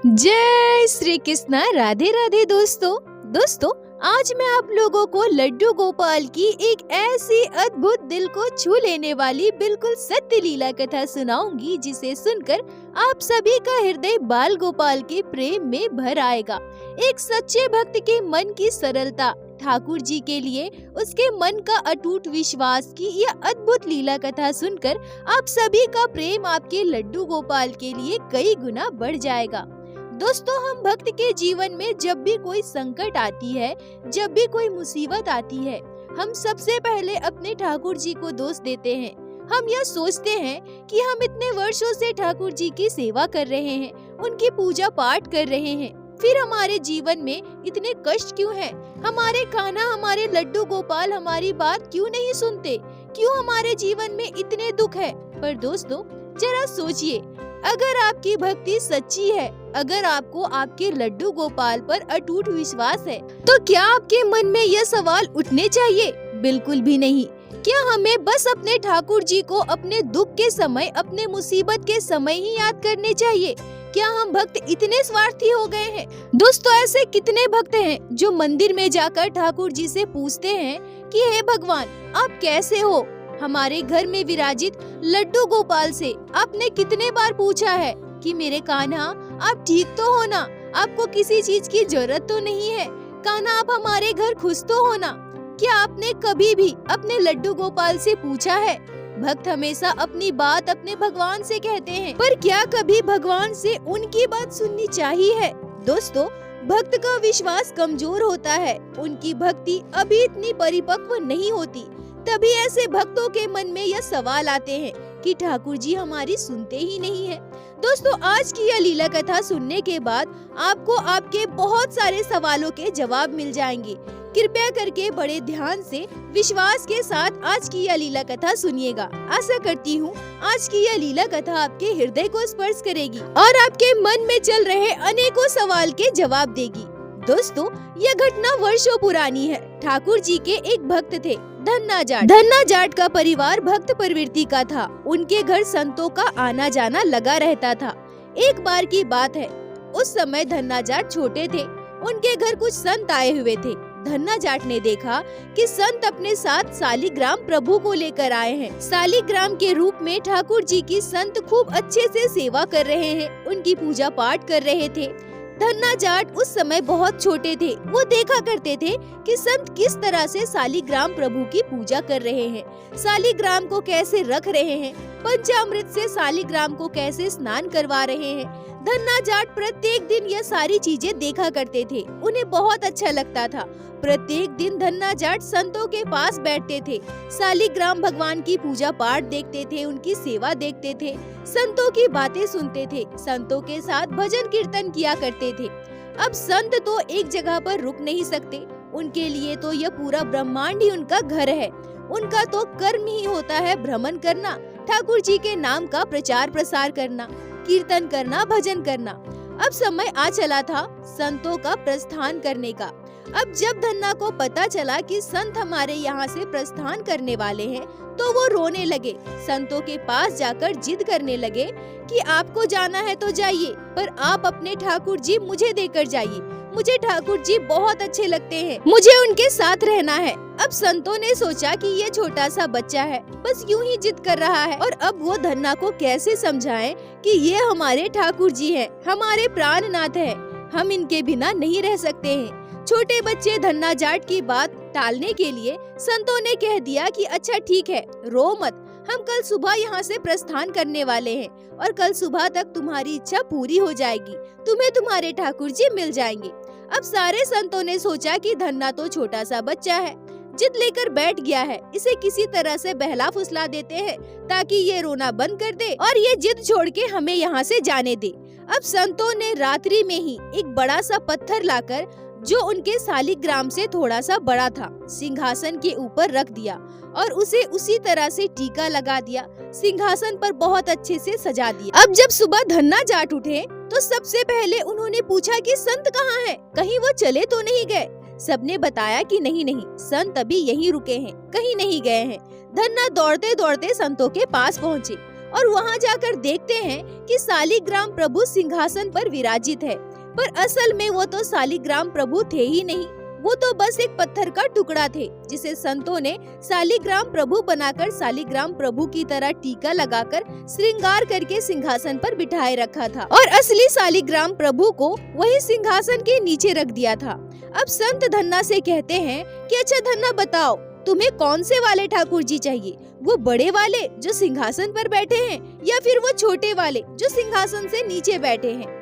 जय श्री कृष्ण। राधे राधे दोस्तों आज मैं आप लोगों को लड्डू गोपाल की एक ऐसी अद्भुत दिल को छू लेने वाली बिल्कुल सत्य लीला कथा सुनाऊंगी जिसे सुनकर आप सभी का हृदय बाल गोपाल के प्रेम में भर आएगा। एक सच्चे भक्त के मन की सरलता, ठाकुर जी के लिए उसके मन का अटूट विश्वास की यह अद्भुत लीला कथा सुनकर आप सभी का प्रेम आपके लड्डू गोपाल के लिए कई गुना बढ़ जाएगा। दोस्तों, हम भक्त के जीवन में जब भी कोई संकट आती है, जब भी कोई मुसीबत आती है, हम सबसे पहले अपने ठाकुर जी को दोष देते हैं। हम यह सोचते हैं कि हम इतने वर्षों से ठाकुर जी की सेवा कर रहे हैं, उनकी पूजा पाठ कर रहे हैं, फिर हमारे जीवन में इतने कष्ट क्यों हैं? हमारे कान्हा, हमारे लड्डू गोपाल हमारी बात क्यों नहीं सुनते? क्यों हमारे जीवन में इतने दुख है? पर दोस्तों, जरा सोचिए, अगर आपकी भक्ति सच्ची है, अगर आपको आपके लड्डू गोपाल पर अटूट विश्वास है, तो क्या आपके मन में यह सवाल उठने चाहिए? बिल्कुल भी नहीं। क्या हमें बस अपने ठाकुर जी को अपने दुख के समय, अपने मुसीबत के समय ही याद करने चाहिए? क्या हम भक्त इतने स्वार्थी हो गए हैं? दोस्तों, ऐसे कितने भक्त हैं जो मंदिर में जाकर ठाकुर जी से पूछते हैं कि हे भगवान, आप कैसे हो? हमारे घर में विराजित लड्डू गोपाल से आपने कितने बार पूछा है कि मेरे कान्हा, आप ठीक तो हो ना? आपको किसी चीज की जरूरत तो नहीं है? कान्हा, आप हमारे घर खुश तो हो ना? क्या आपने कभी भी अपने लड्डू गोपाल से पूछा है? भक्त हमेशा अपनी बात अपने भगवान से कहते हैं, पर क्या कभी भगवान से उनकी बात सुननी चाहिए है? दोस्तों, भक्त का विश्वास कमजोर होता है, उनकी भक्ति अभी इतनी परिपक्व नहीं होती। तभी ऐसे भक्तों के मन में यह सवाल आते हैं कि ठाकुर जी हमारी सुनते ही नहीं है। दोस्तों, आज की यह लीला कथा सुनने के बाद आपको आपके बहुत सारे सवालों के जवाब मिल जाएंगे। कृपया करके बड़े ध्यान से, विश्वास के साथ आज की यह लीला कथा सुनिएगा। आशा करती हूँ आज की यह लीला कथा आपके हृदय को स्पर्श करेगी और आपके मन में चल रहे अनेकों सवाल के जवाब देगी। दोस्तों, यह घटना वर्षों पुरानी है। ठाकुर जी के एक भक्त थे, धन्ना जाट। धन्ना जाट का परिवार भक्त प्रवृत्ति का था। उनके घर संतों का आना जाना लगा रहता था। एक बार की बात है, उस समय धन्ना जाट छोटे थे। उनके घर कुछ संत आए हुए थे। धन्ना जाट ने देखा कि संत अपने साथ सालिग्राम प्रभु को लेकर आए हैं। सालिग्राम के रूप में ठाकुर जी की संत खूब अच्छे से सेवा कर रहे हैं, उनकी पूजा पाठ कर रहे थे। धन्ना जाट उस समय बहुत छोटे थे। वो देखा करते थे कि संत किस तरह से सालिग्राम प्रभु की पूजा कर रहे हैं, सालिग्राम को कैसे रख रहे हैं, पंचामृत से सालिग्राम को कैसे स्नान करवा रहे हैं। धन्ना जाट प्रत्येक दिन यह सारी चीजें देखा करते थे। उन्हें बहुत अच्छा लगता था। प्रत्येक दिन धन्ना जाट संतों के पास बैठते थे, सालिग्राम भगवान की पूजा पाठ देखते थे, उनकी सेवा देखते थे, संतों की बातें सुनते थे, संतों के साथ भजन कीर्तन किया करते थे। अब संत तो एक जगह पर रुक नहीं सकते, उनके लिए तो यह पूरा ब्रह्मांड ही उनका घर है। उनका तो कर्म ही होता है भ्रमण करना, ठाकुर जी के नाम का प्रचार प्रसार करना, कीर्तन करना, भजन करना। अब समय आ चला था संतों का प्रस्थान करने का। अब जब धन्ना को पता चला कि संत हमारे यहाँ से प्रस्थान करने वाले हैं, तो वो रोने लगे। संतों के पास जाकर जिद करने लगे कि आपको जाना है तो जाइए, पर आप अपने ठाकुर जी मुझे देकर जाइए। मुझे ठाकुर जी बहुत अच्छे लगते हैं, मुझे उनके साथ रहना है। अब संतों ने सोचा कि ये छोटा सा बच्चा है, बस यूं ही जिद कर रहा है, और अब वो धन्ना को कैसे समझाएं कि ये हमारे ठाकुर जी हैं, हमारे प्राणनाथ हैं, हम इनके बिना नहीं रह सकते हैं। छोटे बच्चे धन्ना जाट की बात टालने के लिए संतों ने कह दिया कि अच्छा ठीक है, रो मत, हम कल सुबह यहाँ से प्रस्थान करने वाले हैं और कल सुबह तक तुम्हारी इच्छा पूरी हो जाएगी, तुम्हें तुम्हारे ठाकुर जी मिल जाएंगे। अब सारे संतों ने सोचा कि धन्ना तो छोटा सा बच्चा है, जिद लेकर बैठ गया है, इसे किसी तरह से बहला फुसला देते हैं ताकि ये रोना बंद कर दे और ये जिद छोड़ के हमें यहाँ से जाने दे। अब संतों ने रात्रि में ही एक बड़ा सा पत्थर लाकर, जो उनके सालिग्राम से थोड़ा सा बड़ा था, सिंहासन के ऊपर रख दिया और उसे उसी तरह से टीका लगा दिया, सिंहासन पर बहुत अच्छे से सजा दिया। अब जब सुबह धन्ना जाट उठे तो सबसे पहले उन्होंने पूछा कि संत कहाँ हैं? कहीं वो चले तो नहीं गए? सबने बताया कि नहीं, संत अभी यहीं रुके हैं, कहीं नहीं गए हैं। धन्ना दौड़ते दौड़ते संतों के पास पहुँचे। और वहाँ जाकर देखते हैं कि शालिग्राम प्रभु सिंहासन पर विराजित है, पर असल में वो तो शालिग्राम प्रभु थे ही नहीं, वो तो बस एक पत्थर का टुकड़ा थे जिसे संतों ने शालिग्राम प्रभु बनाकर शालिग्राम प्रभु की तरह टीका लगाकर श्रृंगार करके सिंहासन पर बिठाए रखा था और असली शालिग्राम प्रभु को वही सिंहासन के नीचे रख दिया था। अब संत धन्ना से कहते हैं कि अच्छा धन्ना बताओ, तुम्हें कौन से वाले ठाकुर जी चाहिए, वो बड़े वाले जो सिंहासन पर बैठे हैं या फिर वो छोटे वाले जो सिंहासन से नीचे बैठे हैं।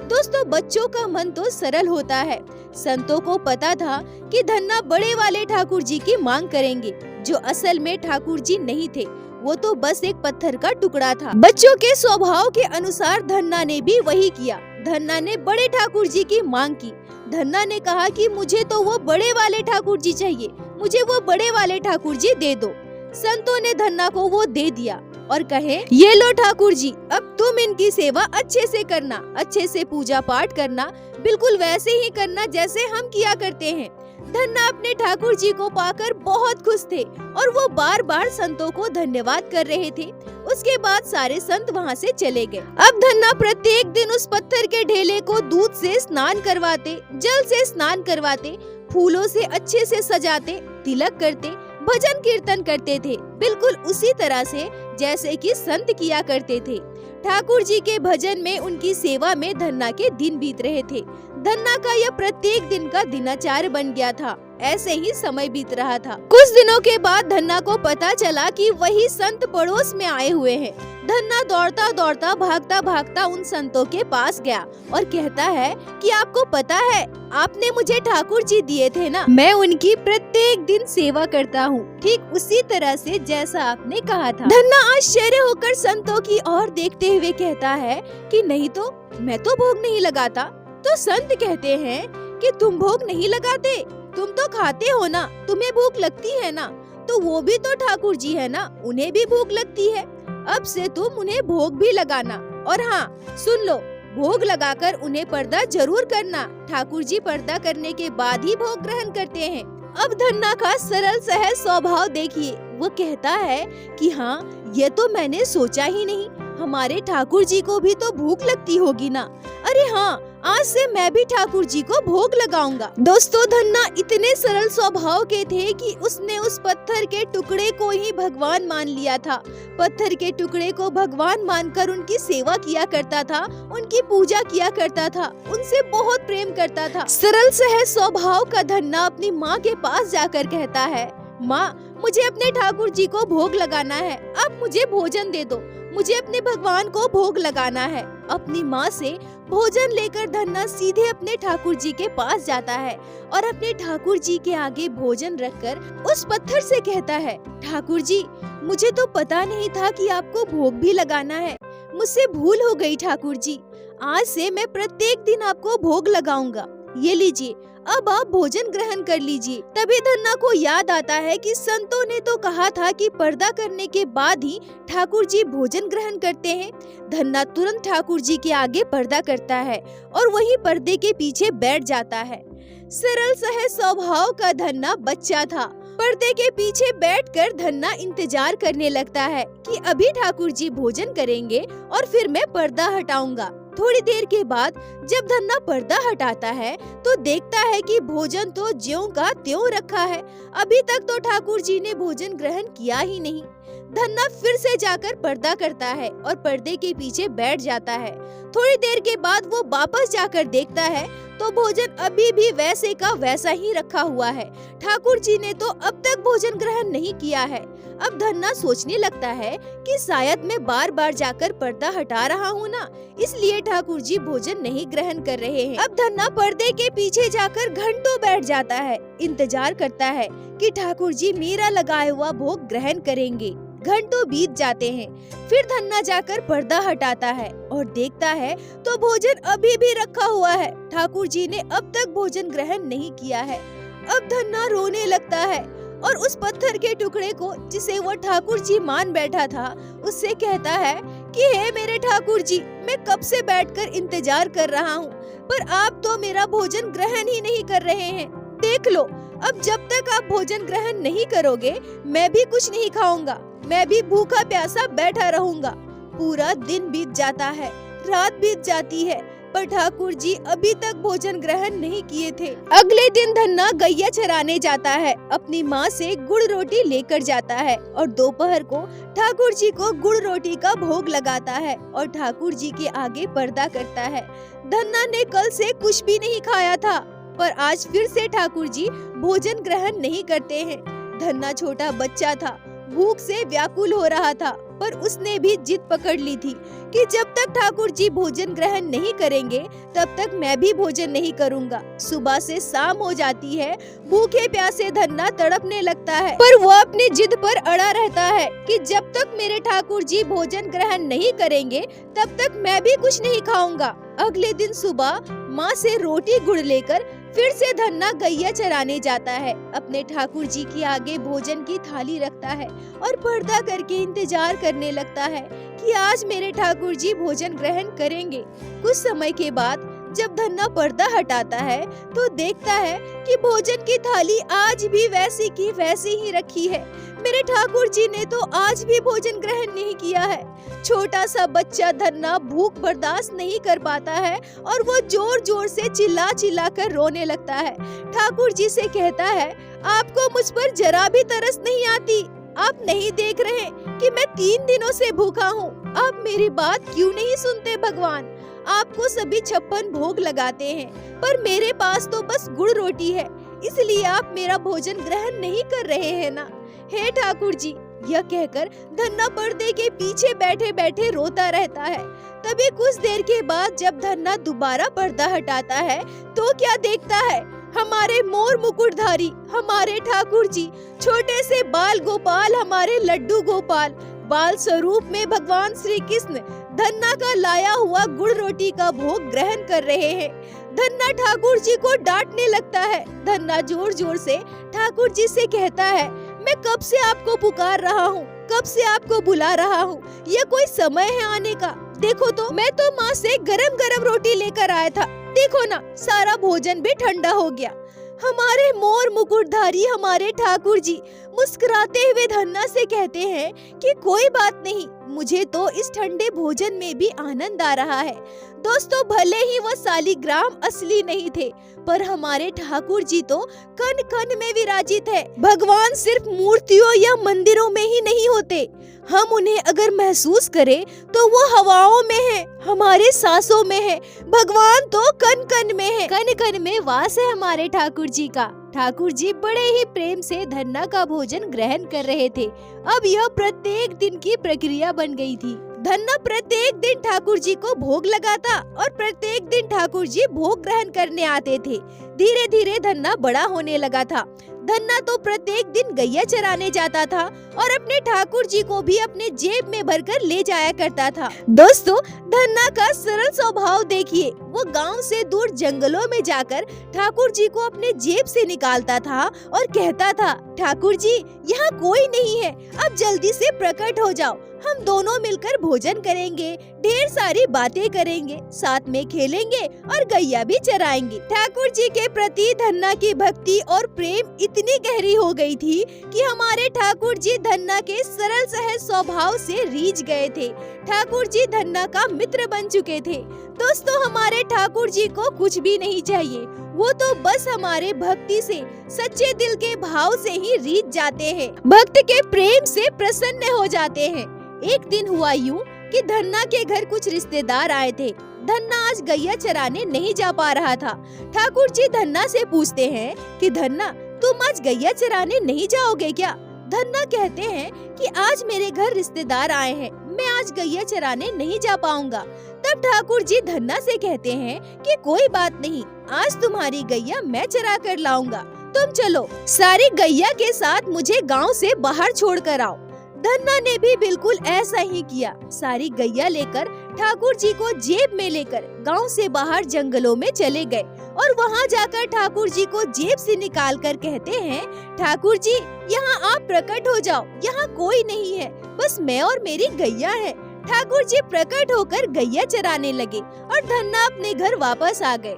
दोस्तों, बच्चों का मन तो सरल होता है। संतों को पता था कि धन्ना बड़े वाले ठाकुर जी की मांग करेंगे, जो असल में ठाकुर जी नहीं थे, वो तो बस एक पत्थर का टुकड़ा था। बच्चों के स्वभाव के अनुसार धन्ना ने भी वही किया। धन्ना ने बड़े ठाकुर जी की मांग की। धन्ना ने कहा कि मुझे तो वो बड़े वाले ठाकुर जी चाहिए, मुझे वो बड़े वाले ठाकुर जी दे दो। संतों ने धन्ना को वो दे दिया और कहे, ये लो ठाकुर जी, अब तुम इनकी सेवा अच्छे से करना, अच्छे से पूजा पाठ करना, बिल्कुल वैसे ही करना जैसे हम किया करते हैं। धन्ना अपने ठाकुर जी को पाकर बहुत खुश थे और वो बार बार संतों को धन्यवाद कर रहे थे। उसके बाद सारे संत वहाँ से चले गए। अब धन्ना प्रत्येक दिन उस पत्थर के ढेले को दूध से स्नान करवाते, जल से स्नान करवाते, फूलों से अच्छे से सजाते, तिलक करते, भजन कीर्तन करते थे, बिल्कुल उसी तरह से जैसे कि संत किया करते थे। ठाकुर जी के भजन में, उनकी सेवा में धन्ना के दिन बीत रहे थे। धन्ना का यह प्रत्येक दिन का दिनाचार्य बन गया था। ऐसे ही समय बीत रहा था। कुछ दिनों के बाद धन्ना को पता चला कि वही संत पड़ोस में आए हुए हैं। धन्ना दौड़ता दौड़ता, भागता भागता उन संतों के पास गया और कहता है कि आपको पता है, आपने मुझे ठाकुर जी दिए थे ना, मैं उनकी प्रत्येक दिन सेवा करता हूँ, ठीक उसी तरह से जैसा आपने कहा था। धन्ना आश्चर्य होकर संतों की ओर देखते हुए कहता है कि नहीं तो, मैं तो भोग नहीं लगाता। तो संत कहते हैं कि तुम भोग नहीं लगाते, तुम तो खाते हो ना, तुम्हें भूख लगती है ना, तो वो भी तो ठाकुर जी है ना, उन्हें भी भूख लगती है। अब से तुम उन्हें भोग भी लगाना, और हाँ सुन लो, भोग लगाकर उन्हें पर्दा जरूर करना। ठाकुर जी पर्दा करने के बाद ही भोग ग्रहण करते हैं। अब धन्ना का सरल सहज स्वभाव देखिए, वो कहता है कि हाँ, ये तो मैंने सोचा ही नहीं, हमारे ठाकुर जी को भी तो भूख लगती होगी ना। अरे हाँ, आज से मैं भी ठाकुर जी को भोग लगाऊंगा। दोस्तों, धन्ना इतने सरल स्वभाव के थे कि उसने उस पत्थर के टुकड़े को ही भगवान मान लिया था। पत्थर के टुकड़े को भगवान मानकर उनकी सेवा किया करता था, उनकी पूजा किया करता था, उनसे बहुत प्रेम करता था। सरल सहज स्वभाव का धन्ना अपनी माँ के पास जाकर कहता है, माँ, मुझे अपने ठाकुर जी को भोग लगाना है, आप मुझे भोजन दे दो, मुझे अपने भगवान को भोग लगाना है। अपनी माँ से भोजन लेकर धन्ना सीधे अपने ठाकुर जी के पास जाता है और अपने ठाकुर जी के आगे भोजन रखकर उस पत्थर से कहता है, ठाकुर जी, मुझे तो पता नहीं था कि आपको भोग भी लगाना है, मुझसे भूल हो गई ठाकुर जी, आज से मैं प्रत्येक दिन आपको भोग लगाऊंगा, ये लीजिए, अब आप भोजन ग्रहण कर लीजिए। तभी धन्ना को याद आता है कि संतों ने तो कहा था कि पर्दा करने के बाद ही ठाकुर जी भोजन ग्रहण करते हैं। धन्ना तुरंत ठाकुर जी के आगे पर्दा करता है और वहीं पर्दे के पीछे बैठ जाता है। सरल सहज स्वभाव का धन्ना बच्चा था। पर्दे के पीछे बैठकर धन्ना इंतजार करने लगता है कि अभी ठाकुर जी भोजन करेंगे और फिर मैं पर्दा हटाऊंगा। थोड़ी देर के बाद जब धन्ना पर्दा हटाता है तो देखता है कि भोजन तो ज्यों का त्यों रखा है, अभी तक तो ठाकुर जी ने भोजन ग्रहण किया ही नहीं। धन्ना फिर से जाकर पर्दा करता है और पर्दे के पीछे बैठ जाता है। थोड़ी देर के बाद वो वापस जाकर देखता है तो भोजन अभी भी वैसे का वैसा ही रखा हुआ है। ठाकुर जी ने तो अब तक भोजन ग्रहण नहीं किया है। अब धन्ना सोचने लगता है कि शायद मैं बार बार जाकर पर्दा हटा रहा हूँ ना, इसलिए ठाकुर जी भोजन नहीं ग्रहण कर रहे हैं। अब धन्ना पर्दे के पीछे जाकर घंटों बैठ जाता है, इंतजार करता है कि ठाकुर जी मेरा लगाया हुआ भोग ग्रहण करेंगे। घंटों बीत जाते हैं। फिर धन्ना जाकर पर्दा हटाता है और देखता है तो भोजन अभी भी रखा हुआ है। ठाकुर जी ने अब तक भोजन ग्रहण नहीं किया है। अब धन्ना रोने लगता है और उस पत्थर के टुकड़े को, जिसे वो ठाकुर जी मान बैठा था, उससे कहता है कि हे मेरे ठाकुर जी, मैं कब से बैठकर इंतजार कर रहा हूँ, पर आप तो मेरा भोजन ग्रहण ही नहीं कर रहे हैं। देख लो, अब जब तक आप भोजन ग्रहण नहीं करोगे, मैं भी कुछ नहीं खाऊंगा, मैं भी भूखा प्यासा बैठा रहूंगा। पूरा दिन बीत जाता है, रात बीत जाती है, पर ठाकुर जी अभी तक भोजन ग्रहण नहीं किए थे। अगले दिन धन्ना गैया चराने जाता है, अपनी माँ से गुड़ रोटी लेकर जाता है और दोपहर को ठाकुर जी को गुड़ रोटी का भोग लगाता है और ठाकुर जी के आगे पर्दा करता है। धन्ना ने कल से कुछ भी नहीं खाया था, पर आज फिर से ठाकुर जी भोजन ग्रहण नहीं करते हैं। धन्ना छोटा बच्चा था, भूख से व्याकुल हो रहा था, पर उसने भी जिद पकड़ ली थी कि जब तक ठाकुर जी भोजन ग्रहण नहीं करेंगे तब तक मैं भी भोजन नहीं करूंगा। सुबह से शाम हो जाती है, भूखे प्यासे धन्ना तड़पने लगता है, पर वो अपनी जिद पर अड़ा रहता है कि जब तक मेरे ठाकुर जी भोजन ग्रहण नहीं करेंगे तब तक मैं भी कुछ नहीं खाऊंगा। अगले दिन सुबह माँ से रोटी गुड़ लेकर फिर से धन्ना गैया चराने जाता है। अपने ठाकुर जी के आगे भोजन की थाली रखता है और पर्दा करके इंतजार करने लगता है कि आज मेरे ठाकुर जी भोजन ग्रहण करेंगे। कुछ समय के बाद जब धन्ना पर्दा हटाता है तो देखता है कि भोजन की थाली आज भी वैसी की वैसी ही रखी है। मेरे ठाकुर जी ने तो आज भी भोजन ग्रहण नहीं किया है। छोटा सा बच्चा धन्ना भूख बर्दाश्त नहीं कर पाता है और वो जोर जोर से चिल्ला चिल्ला कर रोने लगता है। ठाकुर जी से कहता है, आपको मुझ पर जरा भी तरस नहीं आती? आप नहीं देख रहे कि मैं 3 दिनों से भूखा हूँ? आप मेरी बात क्यों नहीं सुनते भगवान? आपको सभी 56 भोग लगाते हैं, पर मेरे पास तो बस गुड़ रोटी है, इसलिए आप मेरा भोजन ग्रहण नहीं कर रहे हैं ना? हे ठाकुर जी, यह कहकर धन्ना पर्दे के पीछे बैठे बैठे रोता रहता है। तभी कुछ देर के बाद जब धन्ना दोबारा पर्दा हटाता है तो क्या देखता है? हमारे मोर मुकुटधारी हमारे ठाकुर जी, छोटे से बाल गोपाल हमारे लड्डू गोपाल, बाल स्वरूप में भगवान श्री कृष्ण धन्ना का लाया हुआ गुड़ रोटी का भोग ग्रहण कर रहे हैं। धन्ना ठाकुर जी को डांटने लगता है। धन्ना जोर जोर से ठाकुर जी से कहता है, मैं कब से आपको पुकार रहा हूँ, कब से आपको बुला रहा हूँ, यह कोई समय है आने का? देखो तो मैं तो माँ से गरम गरम रोटी लेकर आया था, देखो ना सारा भोजन भी ठंडा हो गया। हमारे मोर मुकुटधारी हमारे ठाकुर जी मुस्कुराते हुए धन्ना से कहते हैं कि कोई बात नहीं, मुझे तो इस ठंडे भोजन में भी आनंद आ रहा है। दोस्तों, भले ही वह शालिग्राम असली नहीं थे, पर हमारे ठाकुर जी तो कण कण में विराजित है। भगवान सिर्फ मूर्तियों या मंदिरों में ही नहीं होते, हम उन्हें अगर महसूस करें तो वो हवाओं में है, हमारे सांसों में है। भगवान तो कण कण में है, कण कण में वास है हमारे ठाकुर जी का। ठाकुर जी बड़े ही प्रेम से धन्ना का भोजन ग्रहण कर रहे थे। अब यह प्रत्येक दिन की प्रक्रिया बन गई थी। धन्ना प्रत्येक दिन ठाकुर जी को भोग लगाता और प्रत्येक दिन ठाकुर जी भोग ग्रहण करने आते थे। धीरे धीरे धन्ना बड़ा होने लगा था। धन्ना तो प्रत्येक दिन गैया चराने जाता था और अपने ठाकुर जी को भी अपने जेब में भरकर ले जाया करता था। दोस्तों, धन्ना का सरल स्वभाव देखिए, वो गांव से दूर जंगलों में जाकर ठाकुर जी को अपने जेब से निकालता था और कहता था, ठाकुर जी यहाँ कोई नहीं है, अब जल्दी से प्रकट हो जाओ, हम दोनों मिलकर भोजन करेंगे, ढेर सारी बातें करेंगे, साथ में खेलेंगे और गैया भी चराएंगे। ठाकुर जी के प्रति धन्ना की भक्ति और प्रेम इतनी गहरी हो गई थी कि हमारे ठाकुर जी धन्ना के सरल सहज स्वभाव से रीझ गए थे। ठाकुर जी धन्ना का मित्र बन चुके थे। दोस्तों, हमारे ठाकुर जी को कुछ भी नहीं चाहिए, वो तो बस हमारे भक्ति से, सच्चे दिल के भाव से ही रीझ जाते हैं, भक्त के प्रेम से प्रसन्न हो जाते हैं। एक दिन हुआ यूं कि धन्ना के घर कुछ रिश्तेदार आए थे। धन्ना आज गैया चराने नहीं जा पा रहा था। ठाकुर जी धन्ना से पूछते हैं कि धन्ना, तुम आज गैया चराने नहीं जाओगे क्या? धन्ना कहते हैं कि आज मेरे घर रिश्तेदार आए हैं, मैं आज गैया चराने नहीं जा पाऊंगा। तब ठाकुर जी धन्ना से कहते हैं कि कोई बात नहीं, आज तुम्हारी गैया मैं चरा कर लाऊंगा, तुम चलो, सारी गैया के साथ मुझे गांव से बाहर छोड़ कर आओ। धन्ना ने भी बिल्कुल ऐसा ही किया। सारी गैया लेकर ठाकुर जी को जेब में लेकर गांव से बाहर जंगलों में चले गए और वहां जाकर ठाकुर जी को जेब से निकाल कर कहते हैं, ठाकुर जी यहाँ आप प्रकट हो जाओ, यहाँ कोई नहीं है, बस मैं और मेरी गैया है। ठाकुर जी प्रकट होकर गैया चराने लगे और धन्ना अपने घर वापस आ गए।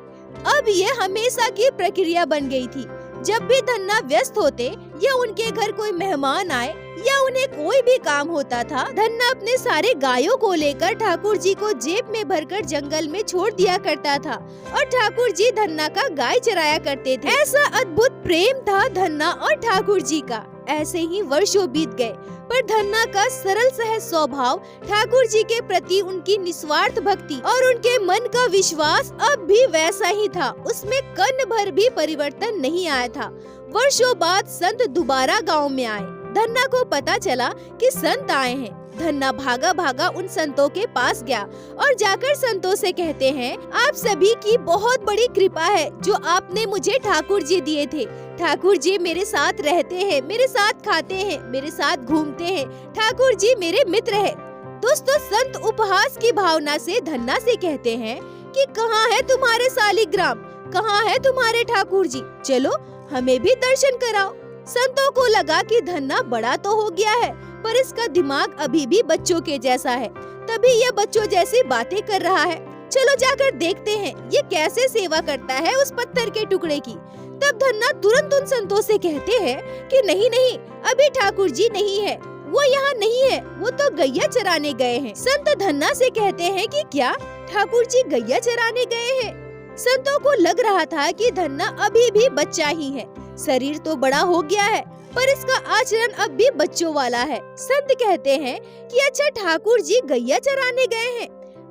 अब ये हमेशा की प्रक्रिया बन गई थी। जब भी धन्ना व्यस्त होते या उनके घर कोई मेहमान आए या उन्हें कोई भी काम होता था, धन्ना अपने सारे गायों को लेकर ठाकुर जी को जेब में भरकर जंगल में छोड़ दिया करता था और ठाकुर जी धन्ना का गाय चराया करते थे। ऐसा अद्भुत प्रेम था धन्ना और ठाकुर जी का। ऐसे ही वर्षों बीत गए, पर धन्ना का सरल सहज स्वभाव, ठाकुर जी के प्रति उनकी निस्वार्थ भक्ति और उनके मन का विश्वास अब भी वैसा ही था। उसमें कण भर भी परिवर्तन नहीं आया था। वर्षों बाद संत दोबारा गांव में आए। धन्ना को पता चला कि संत आए हैं। धन्ना भागा भागा उन संतों के पास गया और जाकर संतों से कहते हैं, आप सभी की बहुत बड़ी कृपा है जो आपने मुझे ठाकुर जी दिए थे। ठाकुर जी मेरे साथ रहते हैं, मेरे साथ खाते हैं, मेरे साथ घूमते हैं। ठाकुर जी मेरे मित्र है। दोस्तों, संत उपहास की भावना से धन्ना से कहते हैं कि कहाँ है तुम्हारे सालिग्राम, कहाँ है तुम्हारे ठाकुर जी, चलो हमें भी दर्शन कराओ। संतों को लगा कि धन्ना बड़ा तो हो गया है, पर इसका दिमाग अभी भी बच्चों के जैसा है। तभी यह बच्चों जैसी बातें कर रहा है। चलो जाकर देखते हैं ये कैसे सेवा करता है उस पत्थर के टुकड़े की। तब धन्ना तुरंत उन संतों से कहते हैं कि नहीं नहीं, अभी ठाकुर जी नहीं है, वो यहाँ नहीं है, वो तो गैया चराने गए हैं। संत धन्ना से कहते हैं कि क्या ठाकुर जी गैया चराने गए हैं? संतों को लग रहा था कि धन्ना अभी भी बच्चा ही है। शरीर तो बड़ा हो गया है, पर इसका आचरण अब भी बच्चों वाला है। संत कहते हैं कि अच्छा ठाकुर जी गैया चराने गए हैं।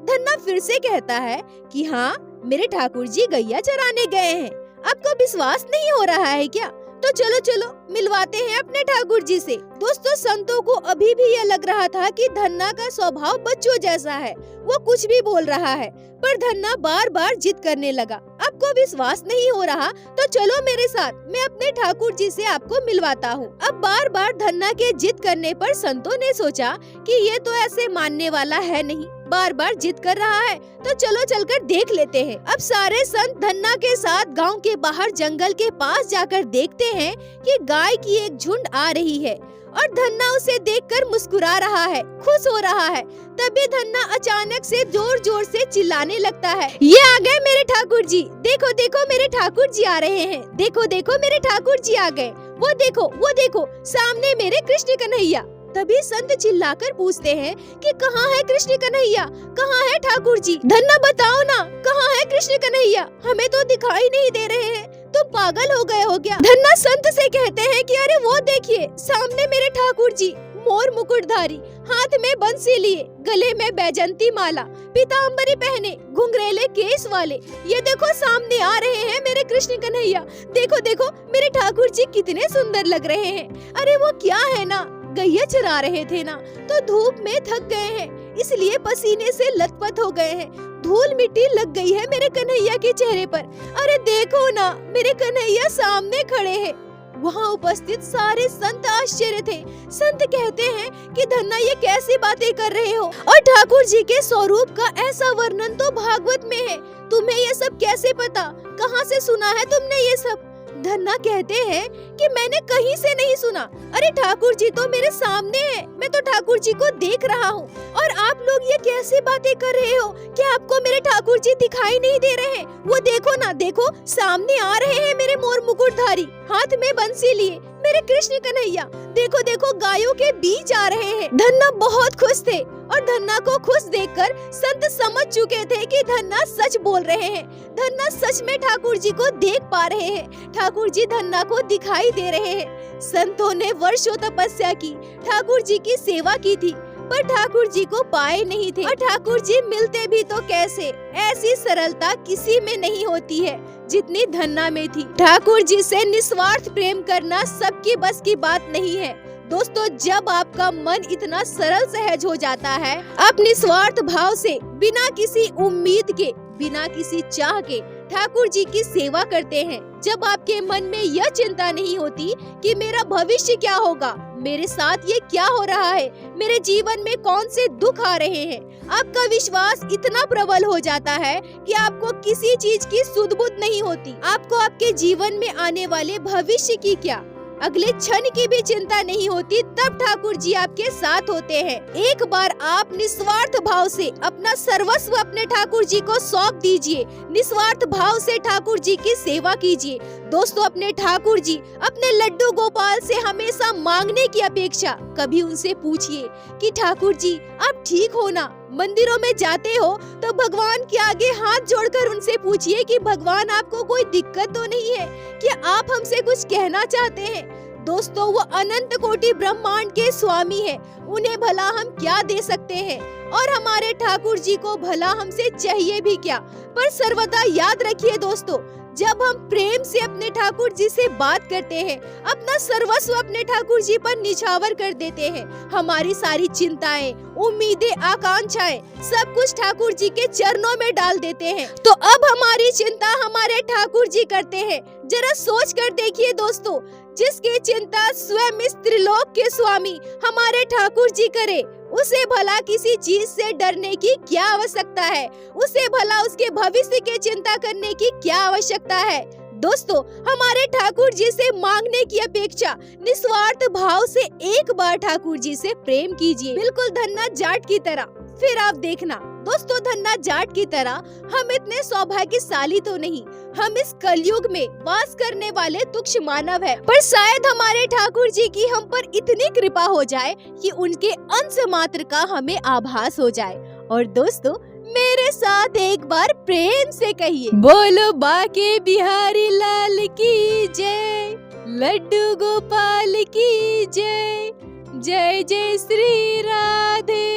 धन्ना फिर से कहता है कि हाँ, मेरे ठाकुर जी गैया चराने गए हैं। आपको विश्वास नहीं हो रहा है क्या? तो चलो चलो मिलवाते हैं अपने ठाकुर जी से। दोस्तों, संतों को अभी भी यह लग रहा था कि धन्ना का स्वभाव बच्चों जैसा है, वो कुछ भी बोल रहा है। पर धन्ना बार बार जिद करने लगा। आपको विश्वास नहीं हो रहा तो चलो मेरे साथ, मैं अपने ठाकुर जी से आपको मिलवाता हूँ। अब बार बार धन्ना के जिद करने पर संतों ने सोचा कि ये तो ऐसे मानने वाला है नहीं, बार बार जिद कर रहा है, तो चलो चलकर देख लेते हैं। अब सारे संत धन्ना के साथ गांव के बाहर जंगल के पास जाकर देखते हैं कि गाय की एक झुंड आ रही है और धन्ना उसे देखकर मुस्कुरा रहा है, खुश हो रहा है। तभी धन्ना अचानक से जोर जोर से चिल्लाने लगता है, ये आ गए मेरे ठाकुर जी, देखो देखो मेरे ठाकुर जी आ रहे हैं, देखो देखो मेरे ठाकुर जी आ गए, वो देखो सामने मेरे कृष्ण कन्हैया। तभी संत चिल्लाकर पूछते हैं कि कहाँ है कृष्ण कन्हैया, कहाँ है ठाकुर जी? धन्ना बताओ ना, कहाँ है कृष्ण कन्हैया? हमें तो दिखाई नहीं दे रहे हैं, तुम पागल हो गए हो क्या? धन्ना संत से कहते हैं कि अरे वो देखिए सामने मेरे ठाकुर जी, मोर मुकुटधारी, हाथ में बंसी लिए, गले में बैजंती माला, पीताम्बरी पहने, घुंघरेले केस वाले, ये देखो सामने आ रहे हैं मेरे कृष्ण कन्हैया। देखो देखो मेरे ठाकुर जी कितने सुंदर लग रहे हैं। अरे वो क्या है ना, गैया चरा रहे थे ना, तो धूप में थक गए हैं, इसलिए पसीने से लथपथ हो गए हैं, धूल मिट्टी लग गई है मेरे कन्हैया के चेहरे पर। अरे देखो ना, मेरे कन्हैया सामने खड़े हैं। वहाँ उपस्थित सारे संत आश्चर्य थे। संत कहते हैं कि धन्ना ये कैसी बातें कर रहे हो, और ठाकुर जी के स्वरूप का ऐसा वर्णन तो भागवत में है, तुम्हें ये सब कैसे पता, कहाँ से सुना है तुमने ये सब? धन्ना कहते हैं कि मैंने कहीं से नहीं सुना। अरे ठाकुर जी तो मेरे सामने हैं, मैं तो ठाकुर जी को देख रहा हूँ, और आप लोग ये कैसी बातें कर रहे हो कि आपको मेरे ठाकुर जी दिखाई नहीं दे रहे हैं? वो देखो ना, देखो सामने आ रहे हैं मेरे मोर मुकुटधारी, हाथ में बंसी लिए, मेरे कृष्ण कन्हैया। देखो देखो गायों के बीच आ रहे हैं। धन्ना बहुत खुश थे, और धन्ना को खुश देखकर संत समझ चुके थे कि धन्ना सच बोल रहे हैं। धन्ना सच में ठाकुर जी को देख पा रहे हैं, ठाकुर जी धन्ना को दिखाई दे रहे हैं। संतों ने वर्षों तपस्या की, ठाकुर जी की सेवा की थी, पर ठाकुर जी को पाए नहीं थे, और ठाकुर जी मिलते भी तो कैसे? ऐसी सरलता किसी में नहीं होती है जितनी धन्ना में थी। ठाकुर जी से निस्वार्थ प्रेम करना सबकी बस की बात नहीं है। दोस्तों, जब आपका मन इतना सरल सहज हो जाता है, आप निस्वार्थ भाव से, बिना किसी उम्मीद के, बिना किसी चाह के ठाकुर जी की सेवा करते हैं, जब आपके मन में यह चिंता नहीं होती कि मेरा भविष्य क्या होगा, मेरे साथ ये क्या हो रहा है, मेरे जीवन में कौन से दुख आ रहे हैं, आपका विश्वास इतना प्रबल हो जाता है कि आपको किसी चीज की सुध बुध नहीं होती। आपको आपके जीवन में आने वाले भविष्य की क्या, अगले क्षण की भी चिंता नहीं होती, तब ठाकुर जी आपके साथ होते हैं। एक बार आप निस्वार्थ भाव से अपना सर्वस्व अपने ठाकुर जी को सौंप दीजिए, निस्वार्थ भाव से ठाकुर जी की सेवा कीजिए। दोस्तों, अपने ठाकुर जी, अपने लड्डू गोपाल से हमेशा मांगने की अपेक्षा कभी उनसे पूछिए कि ठाकुर जी आप ठीक हो ना। मंदिरों में जाते हो तो भगवान के आगे हाथ जोड़कर उनसे पूछिए कि भगवान आपको कोई दिक्कत तो नहीं है, क्या आप हमसे कुछ कहना चाहते हैं। दोस्तों, वो अनंत कोटि ब्रह्मांड के स्वामी हैं, उन्हें भला हम क्या दे सकते हैं, और हमारे ठाकुर जी को भला हमसे चाहिए भी क्या। पर सर्वदा याद रखिए दोस्तों, जब हम प्रेम से अपने ठाकुर जी से बात करते हैं, अपना सर्वस्व अपने ठाकुर जी पर निछावर कर देते हैं, हमारी सारी चिंताएं, उम्मीदें, आकांक्षाएं सब कुछ ठाकुर जी के चरणों में डाल देते हैं, तो अब हमारी चिंता हमारे ठाकुर जी करते हैं। जरा सोच कर देखिए दोस्तों, जिसकी चिंता स्वयं इस त्रिलोक के स्वामी हमारे ठाकुर जी करे, उसे भला किसी चीज से डरने की क्या आवश्यकता है, उसे भला उसके भविष्य की चिंता करने की क्या आवश्यकता है। दोस्तों, हमारे ठाकुर जी से मांगने की अपेक्षा निस्वार्थ भाव से एक बार ठाकुर जी से प्रेम कीजिए, बिल्कुल धन्ना जाट की तरह। फिर आप देखना दोस्तों, धन्ना जाट की तरह हम इतने सौभाग्यशाली तो नहीं, हम इस कलयुग में वास करने वाले तुच्छ मानव हैं, पर शायद हमारे ठाकुर जी की हम पर इतनी कृपा हो जाए कि उनके अंश मात्र का हमें आभास हो जाए। और दोस्तों, मेरे साथ एक बार प्रेम से कहिए, बोलो बाके बिहारी लाल की जय, लड्डू गोपाल की जय, जय जय श्री राधे।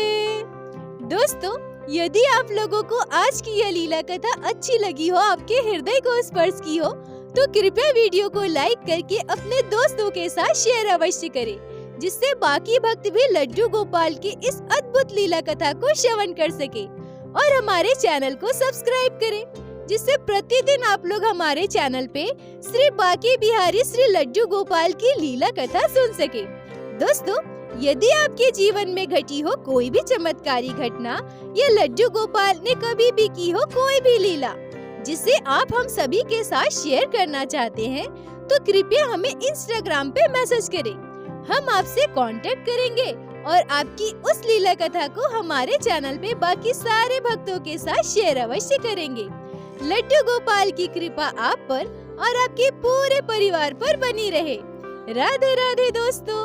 दोस्तों, यदि आप लोगों को आज की यह लीला कथा अच्छी लगी हो, आपके हृदय को स्पर्श की हो, तो कृपया वीडियो को लाइक करके अपने दोस्तों के साथ शेयर अवश्य करें, जिससे बाकी भक्त भी लड्डू गोपाल की इस अद्भुत लीला कथा को श्रवण कर सके। और हमारे चैनल को सब्सक्राइब करें, जिससे प्रतिदिन आप लोग हमारे चैनल पे श्री बाके बिहारी श्री लड्डू गोपाल की लीला कथा सुन सके। दोस्तों, यदि आपके जीवन में घटी हो कोई भी चमत्कारी घटना, या लड्डू गोपाल ने कभी भी की हो कोई भी लीला जिसे आप हम सभी के साथ शेयर करना चाहते हैं, तो कृपया हमें इंस्टाग्राम पे मैसेज करें। हम आपसे कांटेक्ट करेंगे और आपकी उस लीला कथा को हमारे चैनल पे बाकी सारे भक्तों के साथ शेयर अवश्य करेंगे। लड्डू गोपाल की कृपा आप पर और आपके पूरे परिवार पर बनी रहे। राधे राधे दोस्तों।